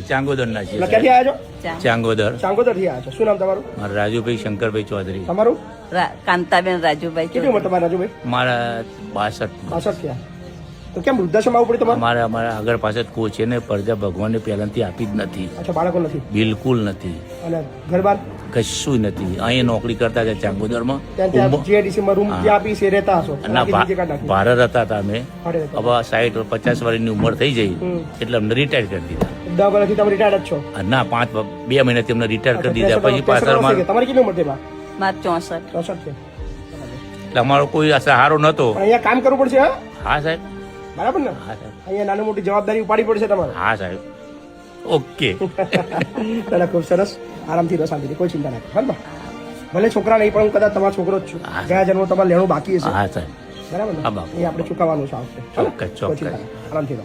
ચાંગોદરના છીએ એટલે ક્યાંથી આવ્યા છો? ચાંગોદર. ચાંગોદરથી આવ્યા છો. શું નામ તમારું? મારા રાજુભાઈ શંકરભાઈ ચૌધરી. તમારું? કાંતાબેન રાજુભાઈ. કેટલી ઉંમર તમારી રાજુભાઈ? મારા 62. 62 થયા. તો કેમ વૃદ્ધાશ્રમ આવવું પડ્યું તમારે? અમારા આગળ પાછળ કોચ છે ને પ્રજા ભગવાનને પહેલાંથી આપી જ નથી. અચ્છા, બાળકો નથી? બિલકુલ નથી. અને ઘર બાર કશું નથી. અહીં નોકરી કરતા હતા ચાંગોદરમાં. ત્યાં GIDC માં રૂમ ત્યાં આપી છે, રહેતા હશો? ના, ભારે હતા અમે. હવે 60-50 વર્ષની ઉંમર થઈ જઈ એટલે અમને રિટાયર કરી દીધા. દવાખાનાથી તમે રિટાયર્ડ જ છો? ના, 2 મહિનાથી અમને રિટાયર કરી દીધા. પછી પાછળ તમારી કેટલી ઉંમર છે? મારે 64. 64 છે. એટલે અમારો કોઈ સહારો નતો. પણ અહીંયા કામ કરવું પડશે? હા સાહેબ. બરાબર ને? હા સાહેબ. અહીંયા નાની મોટી જવાબદારી ઉપાડી પડશે તમારે. હા સાહેબ. ઓકે. દાદા ખૂબ સરસ. આરામથી રહો, શાંતિથી, કોઈ ચિંતા ના કરો. ભલે છોકરા નહીં પણ હું કદાચ તમારો છોકરો જ છું. ગયા જન્મ તમારે લેણું બાકી હશે. હા સાહેબ. બરાબર ને? હા બાપુ. એ આપણે ચૂકવવાનું છે આ વખતે. ચોક્કસ, ચોક્કસ. આરામથી રહો.